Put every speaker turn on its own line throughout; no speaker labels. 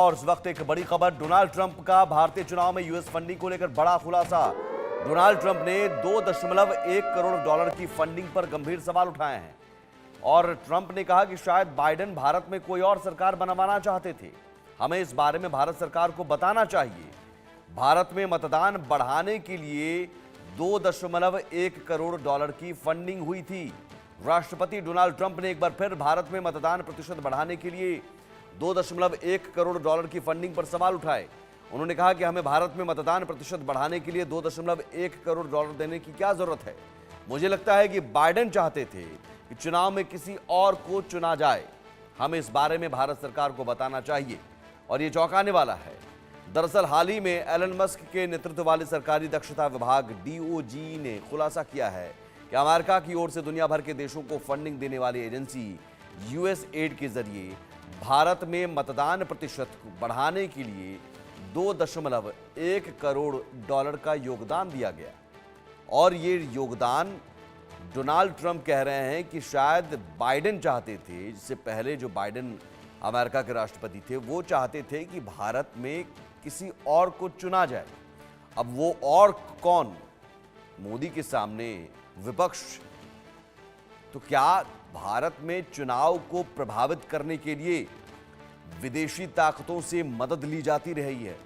और इस वक्त एक बड़ी खबर, डोनाल्ड ट्रंप का भारतीय चुनाव में यूएस फंडिंग को लेकर बड़ा खुलासा। डोनाल्ड ट्रंप ने 2.1 करोड़ डॉलर की फंडिंग पर गंभीर सवाल उठाए हैं और ट्रंप ने कहा कि शायद बाइडेन भारत में कोई और सरकार बनवाना चाहते थे। हमें इस बारे में भारत सरकार को बताना चाहिए। भारत में मतदान बढ़ाने के लिए 2.1 करोड़ डॉलर की फंडिंग हुई थी। राष्ट्रपति डोनाल्ड ट्रंप ने एक बार फिर भारत में मतदान प्रतिशत बढ़ाने के लिए 2.1 करोड़ डॉलर की फंडिंग पर सवाल उठाए। उन्होंने कहा कि हमें भारत में मतदान प्रतिशत बढ़ाने के लिए 2.1 करोड़ डॉलर देने की क्या जरूरत है। मुझे लगता है कि बाइडेन चाहते थे कि चुनाव में किसी और को चुना जाए। हमें इस बारे में भारत सरकार को बताना चाहिए और ये चौंकाने वाला है। दरअसल हाल ही में एलन मस्क के नेतृत्व वाले सरकारी दक्षता विभाग DOJ ने खुलासा किया है कि अमेरिका की ओर से दुनिया भर के देशों को फंडिंग देने वाली एजेंसी USAID के जरिए भारत में मतदान प्रतिशत को बढ़ाने के लिए 2.1 करोड़ डॉलर का योगदान दिया गया। और ये योगदान डोनाल्ड ट्रंप कह रहे हैं कि शायद बाइडेन चाहते थे, जिससे पहले जो बाइडेन अमेरिका के राष्ट्रपति थे, वो चाहते थे कि भारत में किसी और को चुना जाए। अब वो और कौन? मोदी के सामने विपक्ष। तो क्या भारत में चुनाव को प्रभावित करने के लिए विदेशी ताकतों से मदद ली जाती रही है?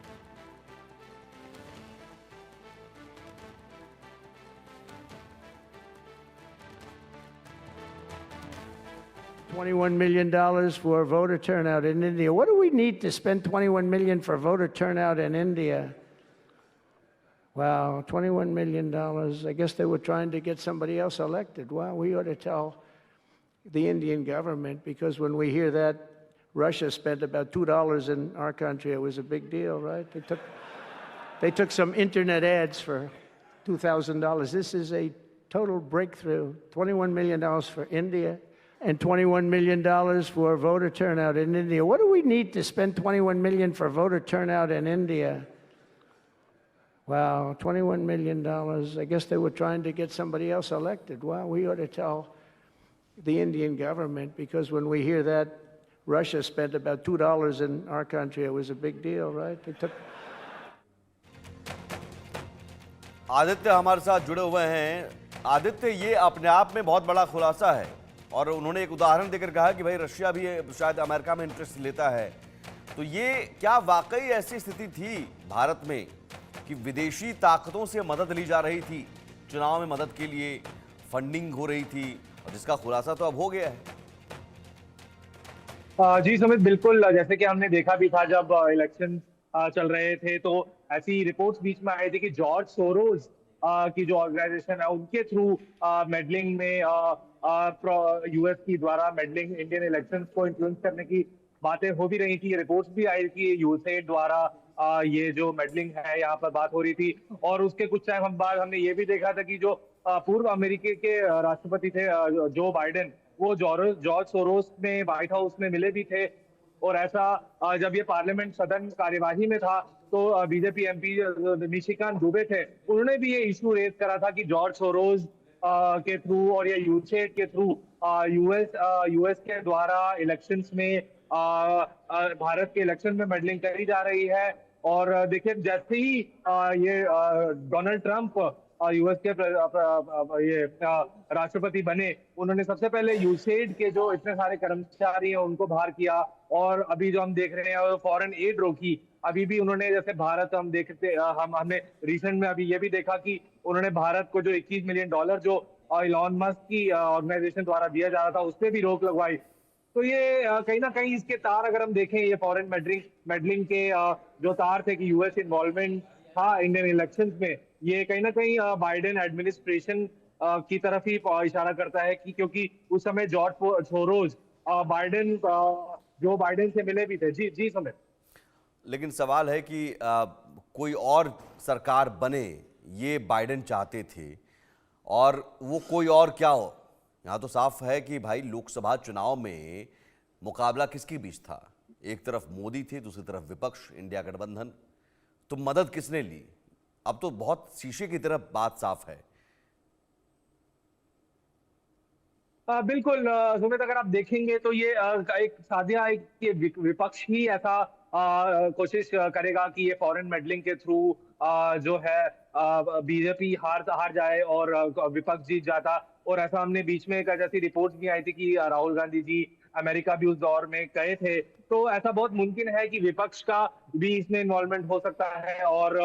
$21 million for voter turnout in India. What do we need to spend $21 million for voter turnout in India? Wow, $21 million. I guess they were trying to get somebody else elected. Wow, we ought to tell the Indian government, because when we hear that Russia spent about $2 in our country, it was a big deal, right? They took some internet ads for $2,000. This is a total breakthrough. $21 million for India and $21 million for voter turnout in India. What do we need to spend $21 million for voter turnout in India? Wow, $21 million. I guess they were trying to get somebody else elected. Wow, we ought to tell the Indian government, because when we hear that Russia spent about $2 in our country, it was a big deal, right?
Aditya हमारे साथ जुड़े हुए हैं। आदित्य, ये अपने आप में बहुत बड़ा खुलासा है और उन्होंने एक उदाहरण देकर कहा कि भाई रशिया भी शायद अमेरिका में इंटरेस्ट लेता है। तो ये क्या वाकई ऐसी स्थिति थी भारत में कि विदेशी ताकतों से मदद ली जा रही थी, चुनाव में मदद के लिए फंडिंग हो रही थी, और जिसका खुलासा तो अब हो गया है?
जी सुमित, बिल्कुल। जैसे कि हमने देखा भी था जब इलेक्शन चल रहे थे, तो ऐसी रिपोर्ट्स बीच में आई थी कि जॉर्ज सोरोस की जो ऑर्गेनाइजेशन है, उनके थ्रू मेडलिंग में यूएस की द्वारा मेडलिंग इंडियन इलेक्शंस को इन्फ्लुएंस करने की बातें हो भी रही थी। रिपोर्ट्स भी आई कि यूएसएड द्वारा ये जो मेडलिंग है यहाँ पर बात हो रही थी। और उसके कुछ टाइम बाद हमने ये भी देखा था कि जो पूर्व अमेरिकी के राष्ट्रपति थे जो बाइडेन, वो जॉर्ज सोरोस में व्हाइट हाउस में मिले भी थे। और ऐसा जब ये पार्लियामेंट सदन कार्यवाही में था, तो बीजेपी MP निशिकांत दुबे थे, उन्होंने भी ये इशू रेज करा था कि जॉर्ज सोरोस के थ्रू और ये यूएसएड के थ्रू यूएस के द्वारा इलेक्शंस में भारत के इलेक्शन में मेडलिंग करी जा रही है। और देखिए, जैसे ही ये डोनाल्ड ट्रंप यूएस के ये राष्ट्रपति बने, उन्होंने सबसे पहले यूएसएड के जो इतने सारे कर्मचारी हैं उनको बाहर किया। और अभी जो हम देख रहे हैं फॉरेन एड रोकी। अभी भी उन्होंने, जैसे भारत हम देखते हमने रिसेंट में अभी ये भी देखा कि उन्होंने भारत को जो $21 मिलियन जो इलॉन मस्क की ऑर्गेनाइजेशन द्वारा दिया जा रहा था, उस पर भी रोक लगवाई। तो ये कहीं ना कहीं इसके तार अगर हम देखें, ये फॉरेन मेडलिंग के जो तार थे कि यूएस इन्वॉल्वमेंट था इंडियन इलेक्शंस में, ये कहीं ना कहीं बाइडेन एडमिनिस्ट्रेशन की तरफ ही इशारा करता है कि क्योंकि उस समय George Soros Biden Joe Biden से मिले भी थे। जी जी समय।
लेकिन सवाल है कि कोई और सरकार बने, ये बाइडेन चाहते थे, और वो कोई और क्या हो? यहाँ तो साफ है कि भाई लोकसभा चुनाव में मुकाबला किसके बीच था? एक तरफ मोदी थे, दूसरी तरफ विपक्ष, इंडिया गठबंधन। तो मदद किसने ली? अब तो बहुत शीशे की तरफ बात साफ है।
बिल्कुल सुमित, अगर आप देखेंगे तो ये एक सादिया एक विपक्ष ही ऐसा कोशिश करेगा कि ये फॉरेन मेडलिंग के थ्रू जो है बीजेपी हार जाए और विपक्ष जीत जाता। और ऐसा हमने बीच में एक जैसी रिपोर्ट्स भी आई थी कि राहुल गांधी जी अमेरिका भी उस दौर में गए थे। तो ऐसा बहुत मुमकिन है कि विपक्ष का भी इसमें इन्वॉल्वमेंट हो सकता है। और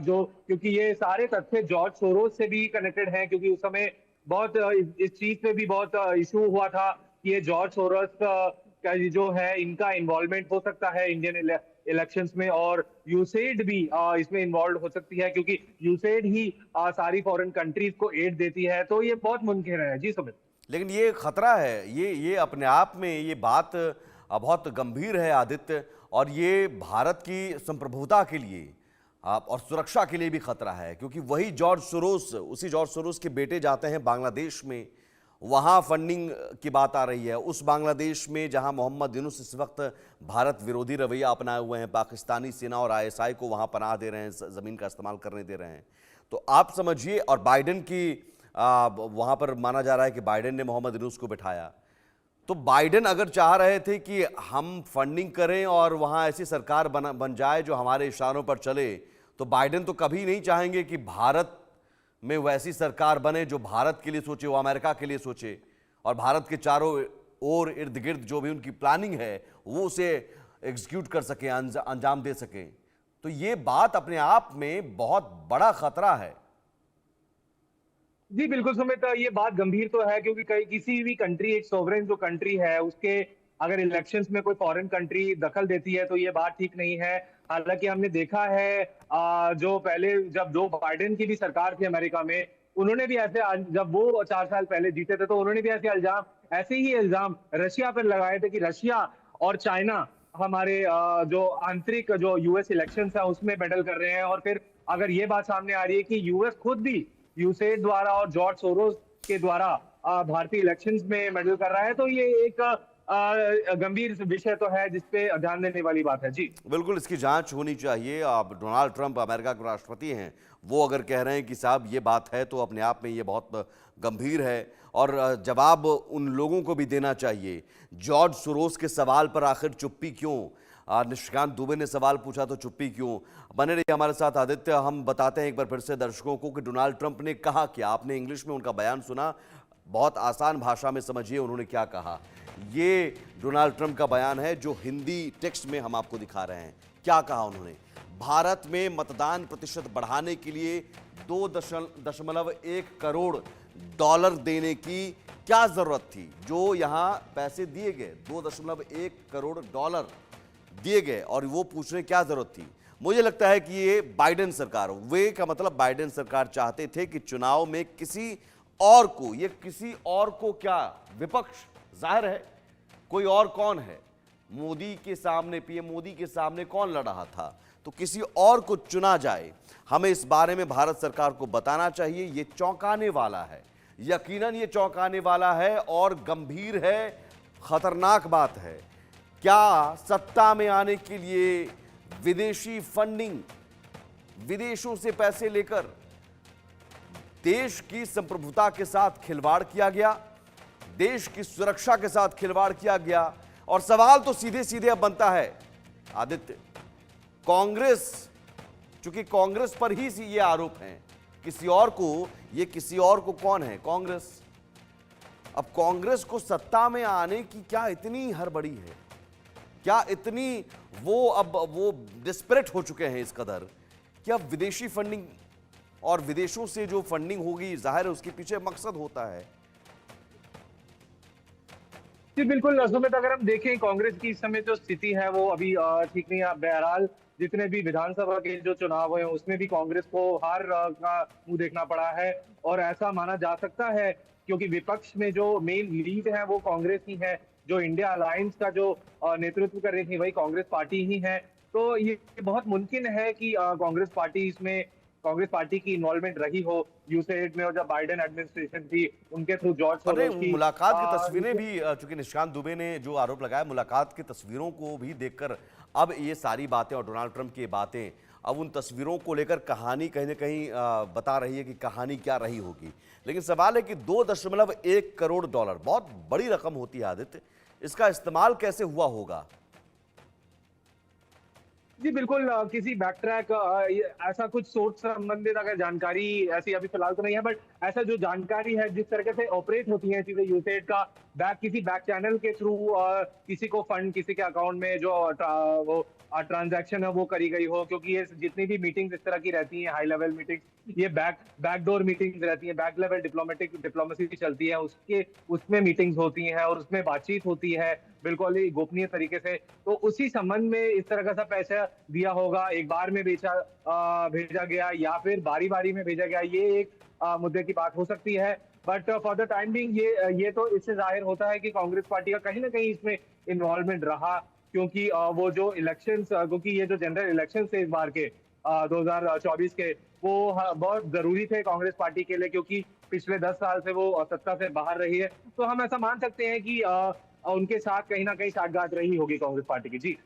जो क्योंकि ये सारे तथ्य जॉर्ज सोरोस से भी कनेक्टेड हैं, क्योंकि उस समय बहुत इस चीज पे भी बहुत इशू हुआ था कि ये जॉर्ज सोरोस का ये जो है इनका इन्वॉल्वमेंट हो सकता है इंडियन इलेक्शंस में। और यूसेड भी इसमें इन्वॉल्व हो सकती है, क्योंकि यूसेड ही सारी फॉरेन कंट्रीज को एड देती है। तो ये बहुत मुमकिन है जी सुमित।
लेकिन ये खतरा है, ये अपने आप में ये बात बहुत गंभीर है आदित्य, और ये भारत की संप्रभुता के लिए और सुरक्षा के लिए भी खतरा है, क्योंकि वही जॉर्ज सोरोस, उसी जॉर्ज सोरोस के बेटे जाते हैं बांग्लादेश में, वहाँ फंडिंग की बात आ रही है। उस बांग्लादेश में जहाँ मोहम्मद यूनुस इस वक्त भारत विरोधी रवैया अपनाए हुए हैं, पाकिस्तानी सेना और आईएसआई को वहाँ पनाह दे रहे हैं, ज़मीन का इस्तेमाल करने दे रहे हैं। तो आप समझिए, और बाइडेन की वहाँ पर माना जा रहा है कि बाइडेन ने मोहम्मद यूनुस को बिठाया। तो बाइडेन अगर चाह रहे थे कि हम फंडिंग करें और वहाँ ऐसी सरकार बन जाए जो हमारे इशारों पर चले, तो बाइडेन तो कभी नहीं चाहेंगे कि भारत में वैसी सरकार बने जो भारत के लिए सोचे, वो अमेरिका के लिए सोचे, और भारत के चारों ओर इर्द गिर्द जो भी उनकी प्लानिंग है वो उसे एग्जीक्यूट कर सके, अंजाम दे सके। तो ये बात अपने आप में बहुत बड़ा खतरा है।
जी बिल्कुल सुमित, ये बात गंभीर तो है, क्योंकि किसी भी कंट्री, एक सॉवरेन जो कंट्री है, उसके अगर इलेक्शंस में कोई फॉरेन कंट्री दखल देती है तो ये बात ठीक नहीं है। हालांकि हमने देखा है जो पहले जब जो बाइडेन की भी सरकार थी अमेरिका में, उन्होंने भी ऐसे, जब वो 4 साल पहले जीते थे तो उन्होंने भी ऐसे ही इल्जाम रशिया पर लगाए थे कि रशिया और चाइना हमारे जो आंतरिक जो यूएस इलेक्शंस है उसमें मेडल कर रहे हैं। और फिर अगर ये बात सामने आ रही है कि यूएस खुद भी यूसेड द्वारा और जॉर्ज सोरोस के द्वारा भारतीय इलेक्शंस में मेडल कर रहा है, तो ये एक गंभीर विषय तो है जिसपे ध्यान देने वाली बात है जी।
बिल्कुल, इसकी जांच होनी चाहिए। अब डोनाल्ड ट्रंप अमेरिका के राष्ट्रपति हैं, वो अगर कह रहे हैं कि साहब ये बात है, तो अपने आप में ये बहुत गंभीर है, और जवाब उन लोगों को भी देना चाहिए। जॉर्ज सोरोस के सवाल पर आखिर चुप्पी क्यों? निशिकांत दुबे ने सवाल पूछा तो चुप्पी क्यों? बने रहिए हमारे साथ आदित्य। हम बताते हैं एक बार फिर से दर्शकों को कि डोनाल्ड ट्रंप ने कहा क्या। आपने इंग्लिश में उनका बयान सुना, बहुत आसान भाषा में समझिए उन्होंने क्या कहा। ये डोनाल्ड ट्रंप का बयान है जो हिंदी टेक्स्ट में हम आपको दिखा रहे हैं। क्या कहा उन्होंने? भारत में मतदान प्रतिशत बढ़ाने के लिए 2.1 करोड़ डॉलर देने की क्या जरूरत थी? जो यहां पैसे दिए गए, 2.1 करोड़ डॉलर दिए गए, और वो पूछ रहे क्या जरूरत थी। मुझे लगता है कि ये बाइडेन सरकार, वे का मतलब बाइडेन सरकार चाहते थे कि चुनाव में किसी और को, ये किसी और को क्या, विपक्ष जाहिर है, कोई और कौन है, मोदी के सामने, पीएम मोदी के सामने कौन लड़ रहा था, तो किसी और को चुना जाए। हमें इस बारे में भारत सरकार को बताना चाहिए। ये चौंकाने वाला है, यकीनन ये चौंकाने वाला है और गंभीर है, खतरनाक बात है। क्या सत्ता में आने के लिए विदेशी फंडिंग, विदेशों से पैसे लेकर देश की संप्रभुता के साथ खिलवाड़ किया गया, देश की सुरक्षा के साथ खिलवाड़ किया गया? और सवाल तो सीधे सीधे अब बनता है आदित्य, कांग्रेस, चूंकि कांग्रेस पर ही ये आरोप है, किसी और को, ये किसी और को कौन है? कांग्रेस। अब कांग्रेस को सत्ता में आने की क्या इतनी हड़बड़ी है? क्या इतनी वो डिस्परेट हो चुके हैं इस कदर कि अब विदेशी फंडिंग और विदेशों से जो फंडिंग होगी, जाहिर है उसके पीछे मकसद होता है।
जी बिल्कुल सुमित, अगर हम देखें कांग्रेस की इस समय जो स्थिति है वो अभी ठीक नहीं है। बहरहाल जितने भी विधानसभा के जो चुनाव हुए उसमें भी कांग्रेस को हार का मुंह देखना पड़ा है, और ऐसा माना जा सकता है क्योंकि विपक्ष में जो मेन लीड है वो कांग्रेस ही है। जो इंडिया अलायंस का जो नेतृत्व कर रही थी वही कांग्रेस पार्टी ही है। तो ये बहुत मुमकिन है कि कांग्रेस पार्टी की इन्वॉल्वमेंट रही हो यूसेड में, और जब बाइडेन एडमिनिस्ट्रेशन थी उनके थ्रू जॉर्ज सोरोस की
मुलाकात की तस्वीरें भी, चूंकि निशिकांत दुबे ने जो आरोप लगाया, मुलाकात की तस्वीरों को भी देखकर अब ये सारी बातें और डोनाल्ड ट्रंप की बातें, अब उन तस्वीरों को लेकर कहानी कहीं ना कहीं बता रही है कि कहानी क्या रही होगी। लेकिन सवाल है कि 2.1 करोड़ डॉलर बहुत बड़ी रकम होती है आदित्य, इसका इस्तेमाल कैसे हुआ होगा?
जी बिल्कुल, किसी बैक ट्रैक ऐसा कुछ सोर्स संबंधित अगर जानकारी ऐसी अभी फिलहाल तो नहीं है, बट ऐसा जो जानकारी है जिस तरीके से ऑपरेट होती है चीजें, यूसेज का किसी बैक चैनल के थ्रू किसी को फंड किसी के अकाउंट में जो वो ट्रांजैक्शन है वो करी गई हो, क्योंकि ये जितनी भी मीटिंग्स इस तरह की रहती हैं, हाई लेवल मीटिंग्स, ये बैकडोर मीटिंग्स रहती हैं, बैक लेवल डिप्लोमेसी चलती है, उसके उसमें मीटिंग्स होती हैं और उसमें बातचीत होती है बिल्कुल ही गोपनीय तरीके से। तो उसी संबंध में इस तरह का सा पैसा दिया होगा, एक बार में भेजा गया या फिर बारी-बारी में भेजा गया, ये एक मुद्दे की बात हो सकती है। But for the time being ये तो इससे ज़ाहिर होता है कि कांग्रेस पार्टी का कहीं न कहीं इसमें इन्वॉल्वमेंट रहा, क्योंकि वो जो इलेक्शंस, क्योंकि ये जो जनरल इलेक्शंस थे इस बार के 2024 के, वो बहुत ज़रूरी थे कांग्रेस पार्टी के लिए, क्योंकि पिछले 10 साल से वो सत्ता से बाहर रही है। तो हम ऐसा मान सकते हैं कि उनके साथ कहीं न कहीं साठगांठ रही होगी कांग्रेस पार्टी की। जी।